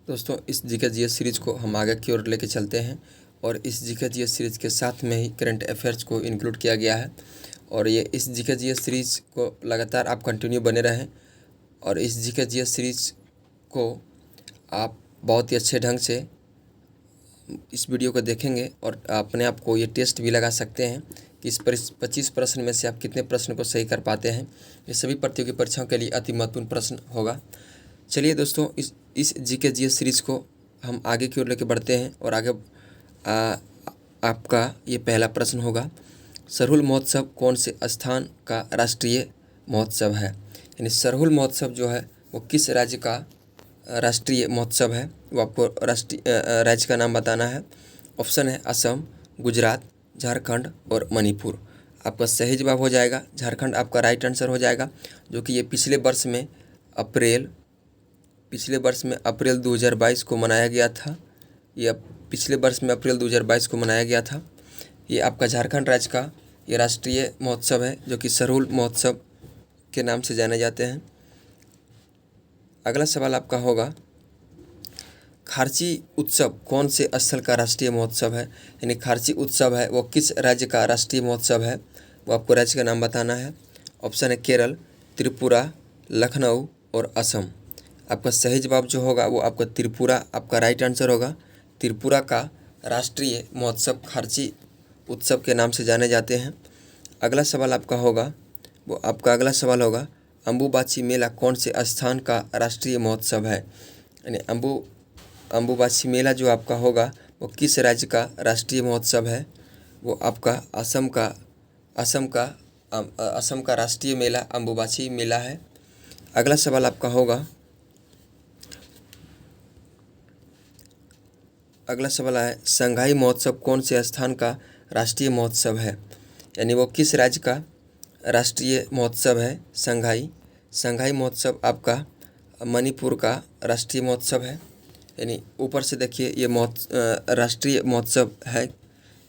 दोस्तों इस GK GS series को हम आगे की ओर लेके चलते हैं और इस जीके जीएस सीरीज़ के साथ में ही करंट अफेयर्स को इंक्लूड किया गया है और ये इस जीके जीएस सीरीज़ को लगातार आप कंटिन्यू बने रहें और इस जीके जीएस सीरीज़ को आप बहुत ही अच्छे ढंग से इस वीडियो को देखेंगे और अपने आप को ये टेस्ट भी लगा सकते हैं कि इस 25 प्रश्न में से आप कितने प्रश्न को सही कर पाते हैं। ये सभी प्रतियोगी परीक्षाओं के लिए अति महत्वपूर्ण प्रश्न होगा। चलिए दोस्तों इस जीके जीएस सीरीज़ को हम आगे की ओर लेकर बढ़ते हैं और आगे आपका ये पहला प्रश्न होगा, सरहुल महोत्सव कौन से स्थान का राष्ट्रीय महोत्सव है। यानी सरहुल महोत्सव जो है वो किस राज्य का राष्ट्रीय महोत्सव है, वो आपको राज्य का नाम बताना है। ऑप्शन है असम, गुजरात, झारखंड और मणिपुर। आपका सही जवाब हो जाएगा झारखंड, आपका राइट आंसर हो जाएगा, जो कि ये पिछले वर्ष में अप्रैल 2022 को मनाया गया था। ये पिछले वर्ष में अप्रैल 2022 को मनाया गया था। ये आपका झारखंड राज्य का ये राष्ट्रीय महोत्सव है, जो कि सरहुल महोत्सव के नाम से जाने जाते हैं। अगला सवाल आपका होगा, खारची उत्सव कौन से स्थल का राष्ट्रीय महोत्सव है। यानी खारची उत्सव है वो किस राज्य का राष्ट्रीय महोत्सव है, वो आपको राज्य का नाम बताना है। ऑप्शन है केरल, त्रिपुरा, लखनऊ और असम। आपका सही जवाब जो होगा वो आपका त्रिपुरा आपका राइट आंसर होगा। त्रिपुरा का राष्ट्रीय महोत्सव खारची उत्सव के नाम से जाने जाते हैं। अगला सवाल आपका होगा अम्बुबाची मेला कौन से स्थान का राष्ट्रीय महोत्सव है। यानी अम्बुबाची मेला जो आपका होगा वो किस राज्य का राष्ट्रीय महोत्सव है, वो आपका असम का राष्ट्रीय मेला अम्बुबाची मेला है। अगला सवाल आपका है संघाई महोत्सव कौन से स्थान का राष्ट्रीय महोत्सव है। यानी वो किस राज्य का राष्ट्रीय महोत्सव है। संघाई महोत्सव आपका मणिपुर का राष्ट्रीय महोत्सव है। यानी ऊपर से देखिए ये राष्ट्रीय महोत्सव है।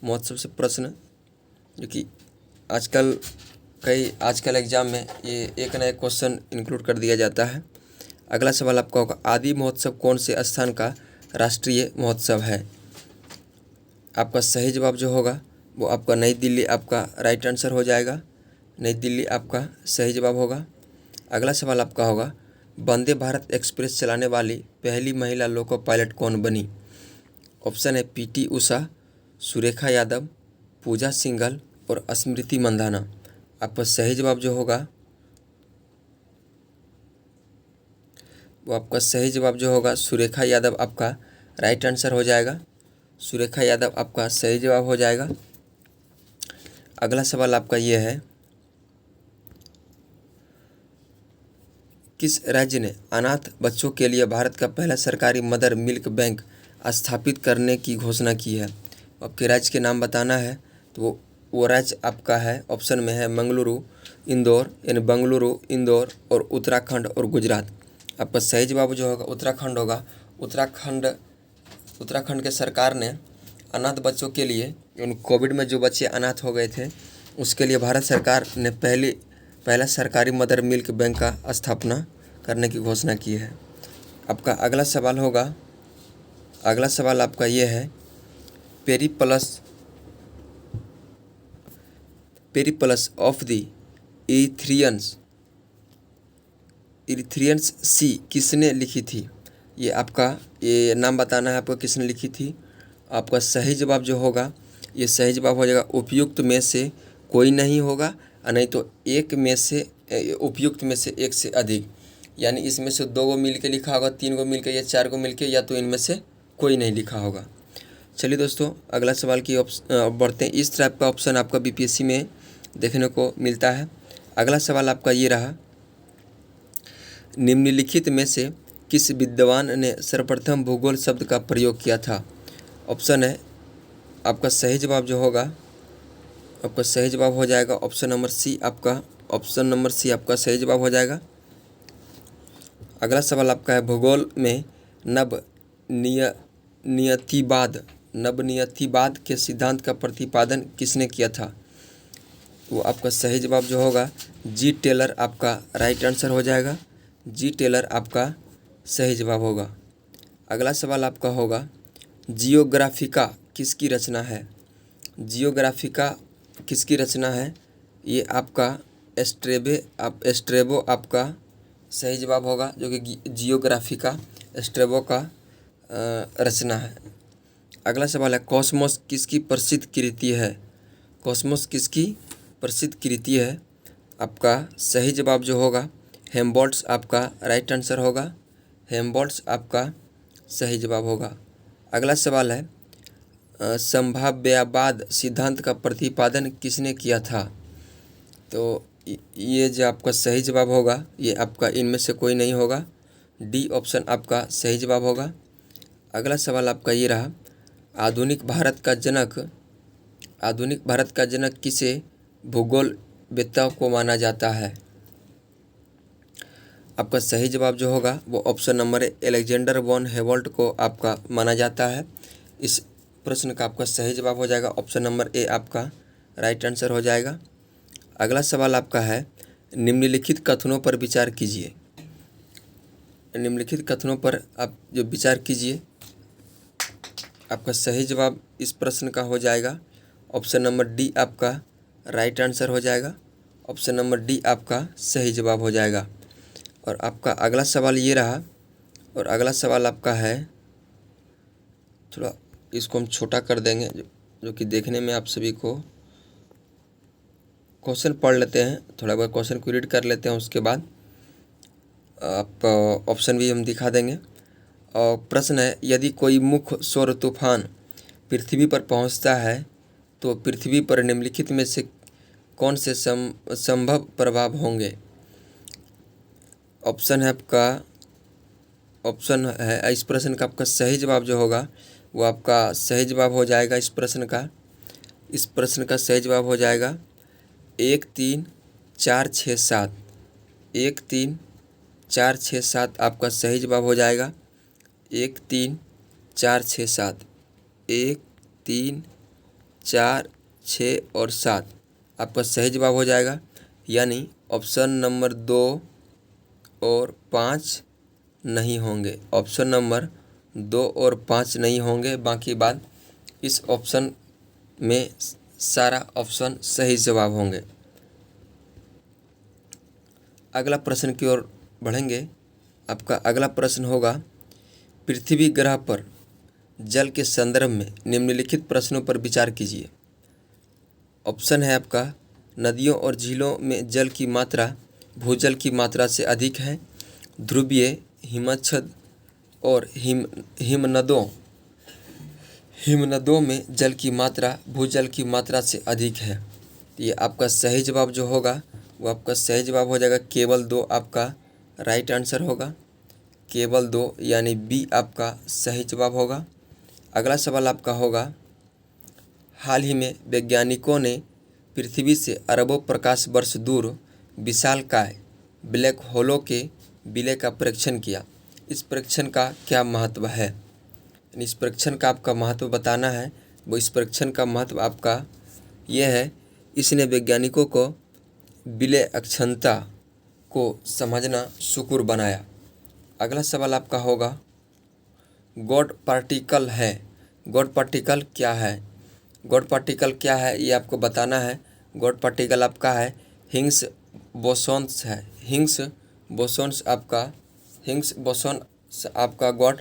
महोत्सव से प्रश्न जो कि आजकल एग्जाम में ये एक ना एक क्वेश्चन इंक्लूड कर दिया जाता है। अगला सवाल आपका होगा, आदि महोत्सव कौन से स्थान का राष्ट्रीय महोत्सव है। आपका सही जवाब जो होगा वो आपका नई दिल्ली आपका राइट आंसर हो जाएगा। नई दिल्ली आपका सही जवाब होगा। अगला सवाल आपका होगा, वंदे भारत एक्सप्रेस चलाने वाली पहली महिला लोको पायलट कौन बनी। ऑप्शन है पीटी उषा, सुरेखा यादव, पूजा सिंघल और स्मृति मंदाना। आपका सही जवाब जो होगा वो आपका सही जवाब जो होगा सुरेखा यादव आपका राइट आंसर हो जाएगा। सुरेखा यादव आपका सही जवाब हो जाएगा। अगला सवाल आपका ये है, किस राज्य ने अनाथ बच्चों के लिए भारत का पहला सरकारी मदर मिल्क बैंक स्थापित करने की घोषणा की है। आपके राज्य के नाम बताना है, तो वो राज्य आपका है, ऑप्शन में है मंगलुरु, इंदौर, यानी बंगलुरु, इंदौर और उत्तराखंड और गुजरात। आपका सही जवाब जो होगा उत्तराखंड होगा। उत्तराखंड के सरकार ने अनाथ बच्चों के लिए, उन कोविड में जो बच्चे अनाथ हो गए थे उसके लिए भारत सरकार ने पहला सरकारी मदर मिल्क बैंक का स्थापना करने की घोषणा की है। आपका अगला सवाल आपका ये है, पेरिप्लस ऑफ द इरिथ्रियंस सी किसने लिखी थी। ये नाम बताना है आपको किसने लिखी थी। आपका सही जवाब जो होगा ये सही जवाब हो जाएगा उपयुक्त में से कोई नहीं होगा, और नहीं तो उपयुक्त में से एक से अधिक। यानी इसमें से 2 गो मिल के लिखा होगा, 3 गो मिल के या 4 गो मिल के, या तो इनमें से कोई नहीं लिखा होगा। चलिए दोस्तों अगला सवाल की बढ़ते हैं। इस टाइप का ऑप्शन आपका बीपीएससी में देखने को मिलता है। अगला सवाल आपका ये रहा, निम्नलिखित में से किस विद्वान ने सर्वप्रथम भूगोल शब्द का प्रयोग किया था। ऑप्शन है आपका सही जवाब जो होगा आपका सही जवाब हो जाएगा ऑप्शन नंबर सी आपका सही जवाब हो जाएगा। अगला सवाल आपका है, भूगोल में नवनियतिवाद के सिद्धांत का प्रतिपादन किसने किया था। वो आपका सही जवाब जो होगा जी टेलर आपका राइट आंसर हो जाएगा। जी टेलर आपका सही जवाब होगा। अगला सवाल आपका होगा, जियोग्राफिका किसकी रचना है? जियोग्राफिका किसकी रचना है? ये आपका एस्ट्रेबो आपका सही जवाब होगा, जो कि जियोग्राफिका एस्ट्रेबो का रचना है। अगला सवाल है, कॉस्मोस किसकी प्रसिद्ध कृति है? कॉस्मोस किसकी प्रसिद्ध कृति है? आपका सही जवाब जो होगा हेम्बोल्ट्स आपका राइट आंसर होगा। हेम्बोल्ट्स आपका सही जवाब होगा। अगला सवाल है, संभाव्यवाद सिद्धांत का प्रतिपादन किसने किया था? तो ये जो आपका सही जवाब होगा, ये आपका इनमें से कोई नहीं होगा, डी ऑप्शन आपका सही जवाब होगा। अगला सवाल आपका ये रहा, आधुनिक भारत का जनक किसे भूगोलवेत्ता को माना जाता है? आपका सही जवाब जो होगा वो ऑप्शन नंबर अलेक्जेंडर वॉन हेवल्ट को आपका माना जाता है। इस प्रश्न का आपका सही जवाब हो जाएगा ऑप्शन नंबर ए आपका राइट आंसर हो जाएगा। अगला सवाल आपका है, निम्नलिखित कथनों पर विचार कीजिए। निम्नलिखित कथनों पर आप जो विचार कीजिए, आपका सही जवाब इस प्रश्न का हो जाएगा ऑप्शन नंबर डी आपका राइट आंसर हो जाएगा। ऑप्शन नंबर डी आपका सही जवाब हो जाएगा। और आपका अगला सवाल ये रहा, और अगला सवाल आपका है, थोड़ा इसको हम छोटा कर देंगे जो कि देखने में आप सभी को, क्वेश्चन पढ़ लेते हैं, थोड़ा बहुत क्वेश्चन को रीड कर लेते हैं, उसके बाद आप ऑप्शन भी हम दिखा देंगे। और प्रश्न है, यदि कोई मुख्य सौर तूफान पृथ्वी पर पहुंचता है तो पृथ्वी पर निम्नलिखित में से कौन से संभव प्रभाव होंगे? ऑप्शन है आपका, ऑप्शन है इस प्रश्न का आपका सही जवाब जो होगा वो आपका सही जवाब हो जाएगा। इस प्रश्न का सही जवाब हो जाएगा 1 3 4 6 7। 1 3 4 6 7 आपका सही जवाब हो जाएगा। 1 3 4 6 7, 1 3 4 6 और 7 आपका सही जवाब हो जाएगा। यानी ऑप्शन नंबर 2 और 5 नहीं होंगे। ऑप्शन नंबर 2 और 5 नहीं होंगे, बाकी बात इस ऑप्शन में सारा ऑप्शन सही जवाब होंगे। अगला प्रश्न की ओर बढ़ेंगे। आपका अगला प्रश्न होगा, पृथ्वी ग्रह पर जल के संदर्भ में निम्नलिखित प्रश्नों पर विचार कीजिए। ऑप्शन है आपका, नदियों और झीलों में जल की मात्रा भूजल की मात्रा से अधिक है। ध्रुवीय हिमच्छद और हिमनदों में जल की मात्रा भूजल की मात्रा से अधिक है। ये आपका सही जवाब जो होगा वो आपका सही जवाब हो जाएगा केवल 2 आपका राइट आंसर होगा। केवल 2 यानी बी आपका सही जवाब होगा। अगला सवाल आपका होगा, हाल ही में वैज्ञानिकों ने पृथ्वी से अरबों प्रकाश वर्ष दूर विशालकाय ब्लैक होलों के विलय का परीक्षण किया। इस परीक्षण का क्या महत्व है? इस परीक्षण का आपका महत्व बताना है। वो इस परीक्षण का महत्व आपका यह है, इसने वैज्ञानिकों को विलय अक्षमता को समझना सुकर बनाया। अगला सवाल आपका होगा, गॉड पार्टिकल है। गॉड पार्टिकल क्या है? गॉड पार्टिकल क्या है ये आपको बताना है। गॉड पार्टिकल आपका है हिग्स बोसॉन्स है। हिग्स बोसॉन आपका गॉड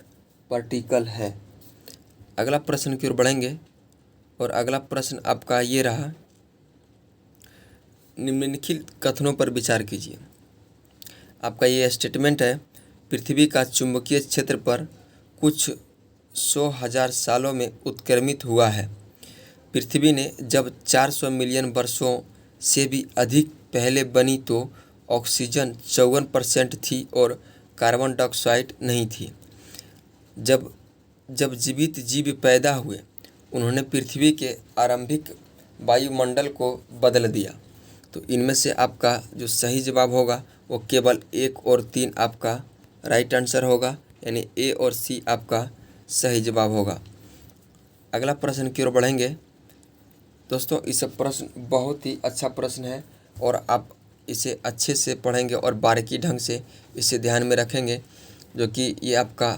पार्टिकल है। अगला प्रश्न की ओर बढ़ेंगे, और अगला प्रश्न आपका ये रहा, निम्नलिखित कथनों पर विचार कीजिए। आपका ये स्टेटमेंट है, पृथ्वी का चुंबकीय क्षेत्र पर कुछ 100,000 सालों में उत्क्रमित हुआ है। पृथ्वी ने जब 400 मिलियन वर्षों से भी अधिक पहले बनी तो ऑक्सीजन 54% थी और कार्बन डाइऑक्साइड नहीं थी। जब जीवित जीव पैदा हुए उन्होंने पृथ्वी के आरंभिक वायुमंडल को बदल दिया। तो इनमें से आपका जो सही जवाब होगा वो केवल 1 और 3 आपका राइट आंसर होगा, यानी ए और सी आपका सही जवाब होगा। अगला प्रश्न की ओर बढ़ेंगे। दोस्तों, इस प्रश्न बहुत ही अच्छा प्रश्न है और आप इसे अच्छे से पढ़ेंगे और बारीकी ढंग से इसे ध्यान में रखेंगे, जो कि ये आपका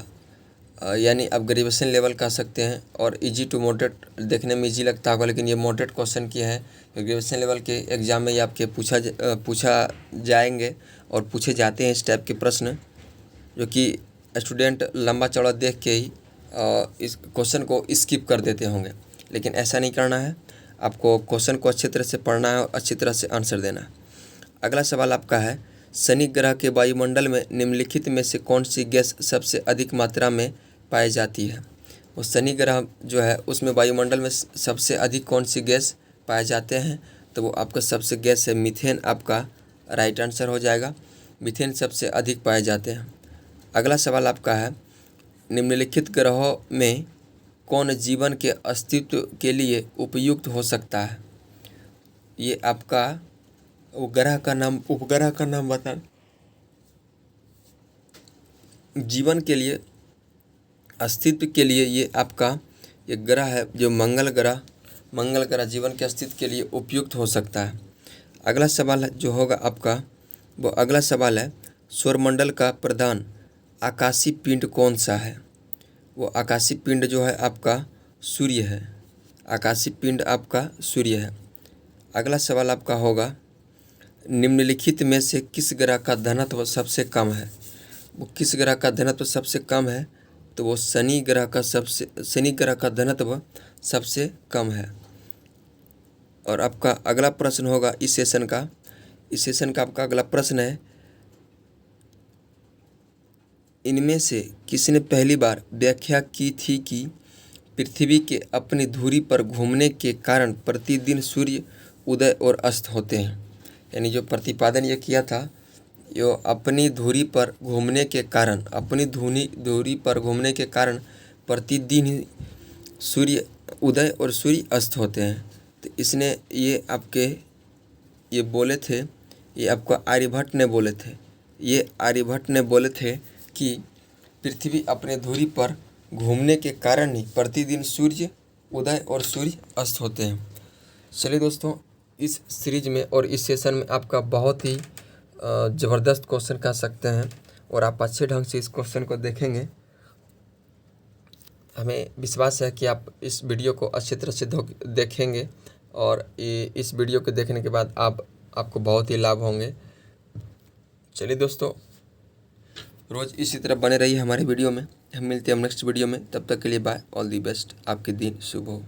यानी आप ग्रेजुएशन लेवल कह सकते हैं। और इजी टू मॉडरेट, देखने में इजी लगता होगा लेकिन ये मॉडरेट क्वेश्चन की है। ग्रेजुएशन लेवल के एग्ज़ाम में ये आपके पूछा जाएंगे और पूछे जाते हैं इस टाइप के प्रश्न, जो कि स्टूडेंट लंबा चौड़ा देख के ही इस क्वेश्चन को स्किप कर देते होंगे। लेकिन ऐसा नहीं करना है, आपको क्वेश्चन को अच्छी तरह से पढ़ना है और अच्छी तरह से आंसर देना है। अगला सवाल आपका है, शनि ग्रह के वायुमंडल में निम्नलिखित में से कौन सी गैस सबसे अधिक मात्रा में पाई जाती है। वो शनि ग्रह जो है उसमें वायुमंडल में सबसे अधिक कौन सी गैस पाए जाते हैं, तो वो आपका सबसे गैस है मीथेन, आपका राइट आंसर हो जाएगा। मीथेन सबसे अधिक पाए जाते हैं। अगला सवाल आपका है, निम्नलिखित ग्रहों में कौन जीवन के अस्तित्व के लिए उपयुक्त हो सकता है। ये आपका उपग्रह का नाम बता। जीवन के लिए, अस्तित्व के लिए ये आपका ये ग्रह है जो मंगल ग्रह जीवन के अस्तित्व के लिए उपयुक्त हो सकता है। अगला सवाल जो होगा आपका, वो अगला सवाल है, सौरमंडल का प्रधान आकाशीय पिंड कौन सा है। वो आकाशीय पिंड जो है आपका सूर्य है। आकाशीय पिंड आपका सूर्य है। अगला सवाल आपका होगा, निम्नलिखित में से किस ग्रह का घनत्व सबसे कम है। वो किस ग्रह का घनत्व सबसे कम है, तो वो शनि ग्रह का घनत्व सबसे कम है। और आपका अगला प्रश्न होगा इस सेशन का आपका अगला प्रश्न है, इनमें से किसने पहली बार व्याख्या की थी कि पृथ्वी के अपनी धुरी पर घूमने के कारण प्रतिदिन सूर्य उदय और अस्त होते हैं। यानी जो प्रतिपादन ये किया था, यो अपनी धुरी पर घूमने के कारण प्रतिदिन ही सूर्य उदय और सूर्य अस्त होते हैं। तो इसने ये आपके ये बोले थे, ये आपको आर्यभट्ट ने बोले थे। ये आर्यभट्ट ने बोले थे कि पृथ्वी अपने धुरी पर घूमने के कारण ही प्रतिदिन सूर्य उदय और सूर्य अस्त होते हैं। चलिए दोस्तों, इस सीरीज में और इस सेशन में आपका बहुत ही ज़बरदस्त क्वेश्चन कह सकते हैं और आप अच्छे ढंग से इस क्वेश्चन को देखेंगे। हमें विश्वास है कि आप इस वीडियो को अच्छी तरह से देखेंगे और इस वीडियो को देखने के बाद आपको बहुत ही लाभ होंगे। चलिए दोस्तों, रोज़ इसी तरह बने रहिए हमारे वीडियो में। हम मिलते हैं नेक्स्ट वीडियो में, तब तक के लिए बाय, ऑल दी बेस्ट, आपके दिन शुभ हो।